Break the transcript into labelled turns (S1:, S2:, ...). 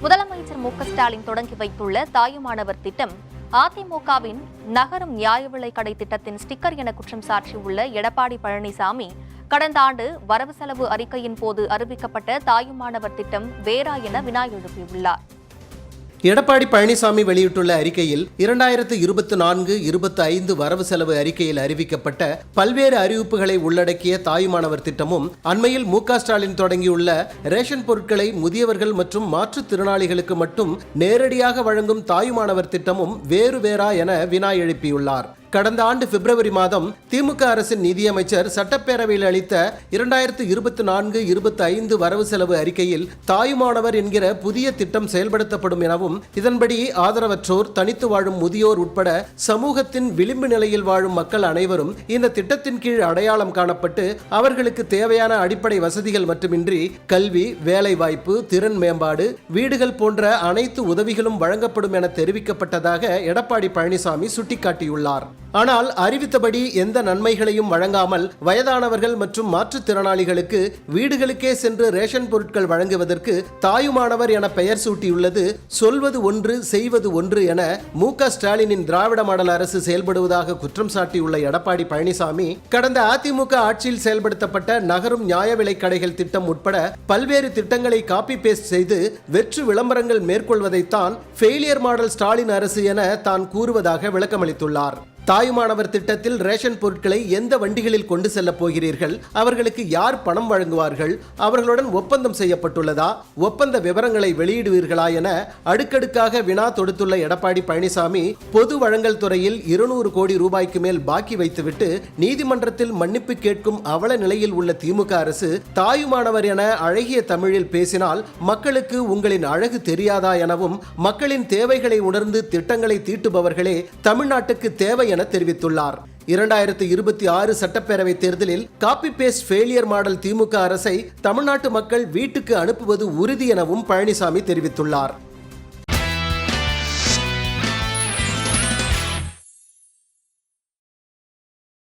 S1: முதலமைச்சர் மு.க.ஸ்டாலின் தொடங்கி வைத்துள்ள தாயுமானவர் திட்டம் அதிமுகவின் நகரும் நியாய விலைக் கடை திட்டத்தின் ஸ்டிக்கர் என குற்றம் சாட்டியுள்ள எடப்பாடி பழனிசாமி, கடந்த ஆண்டு வரவு செலவு அறிக்கையின் போது அறிவிக்கப்பட்ட தாயுமானவர் திட்டம் வேறா என வினா எழுப்பியுள்ளார்.
S2: எடப்பாடி பழனிசாமி வெளியிட்டுள்ள அறிக்கையில் 2024-25 வரவு செலவு அறிக்கையில் அறிவிக்கப்பட்ட பல்வேறு அறிவிப்புகளை உள்ளடக்கிய தாயுமானவர் திட்டமும், அண்மையில் மு.க.ஸ்டாலின் தொடங்கியுள்ள ரேஷன் பொருட்களை முதியவர்கள் மற்றும் மாற்றுத்திறனாளிகளுக்கு மட்டும் நேரடியாக வழங்கும் தாயுமானவர் திட்டமும் வேறா என வினா எழுப்பியுள்ளார். கடந்த ஆண்டு பிப்ரவரி மாதம் திமுக அரசின் நிதியமைச்சர் சட்டப்பேரவையில் அளித்த 2024-25 வரவு செலவு அறிக்கையில் தாயுமானவர் என்கிற புதிய திட்டம் செயல்படுத்தப்படும் எனவும், இதன்படி ஆதரவற்றோர், தனித்து வாழும் முதியோர் உட்பட சமூகத்தின் விளிம்பு நிலையில் வாழும் மக்கள் அனைவரும் இந்த திட்டத்தின் கீழ் அடையாளம் காணப்பட்டு அவர்களுக்கு தேவையான அடிப்படை வசதிகள் மட்டுமின்றி கல்வி, வேலைவாய்ப்பு, திறன் மேம்பாடு, வீடுகள் போன்ற அனைத்து உதவிகளும் வழங்கப்படும் என தெரிவிக்கப்பட்டதாக எடப்பாடி பழனிசாமி சுட்டிக்காட்டியுள்ளார். ஆனால் அறிவித்தபடி எந்த நன்மைகளையும் வழங்காமல் வயதானவர்கள் மற்றும் மாற்றுத்திறனாளிகளுக்கு வீடுகளுக்கே சென்று ரேஷன் பொருட்கள் வழங்குவதற்கு தாயுமானவர் என பெயர் சூட்டியுள்ளது சொல்வது ஒன்று செய்வது ஒன்று என மு.க.ஸ்டாலினின் திராவிட மாடல் அரசு செயல்படுவதாக குற்றம் சாட்டியுள்ள எடப்பாடி பழனிசாமி, கடந்த அதிமுக ஆட்சியில் செயல்படுத்தப்பட்ட நகரும் நியாய விலைக் கடைகள் திட்டம் உட்பட பல்வேறு திட்டங்களை காப்பி பேஸ்ட் செய்து வெற்று விளம்பரங்கள் மேற்கொள்வதைத்தான் ஃபெயிலியர் மாடல் ஸ்டாலின் அரசு என தான் கூறுவதாக விளக்கமளித்துள்ளார். தாயுமானவர் திட்டத்தில் ரேஷன் பொருட்களை எந்த வண்டிகளில் கொண்டு செல்ல போகிறீர்கள்? அவர்களுக்கு யார் பணம் வழங்குவார்கள்? அவர்களுடன் ஒப்பந்தம் செய்யப்பட்டுள்ளதா? ஒப்பந்த விவரங்களை வெளியிடுவீர்களா என அடுக்கடுக்காக வினா தொடுத்துள்ள எடப்பாடி பழனிசாமி, பொது வழங்கல் துறையில் 200 கோடி ரூபாய்க்கு மேல் பாக்கி வைத்துவிட்டு நீதிமன்றத்தில் மன்னிப்பு கேட்கும் அவல நிலையில் உள்ள திமுக அரசு தாயுமானவர் என அழகிய தமிழில் பேசினால் மக்களுக்கு உங்களின் அழகு தெரியாதா எனவும், மக்களின் தேவைகளை உணர்ந்து திட்டங்களை தீட்டுபவர்களே தமிழ்நாட்டுக்கு தேவை என தெரிவித்துள்ளார். 2026 சட்டப்பேரவை தேர்தலில் காப்பி பேஸ்ட் ஃபெயிலியர் மாடல் திமுக அரசை தமிழ்நாட்டு மக்கள் வீட்டுக்கு அனுப்புவது உறுதி எனவும் பழனிசாமி தெரிவித்துள்ளார்.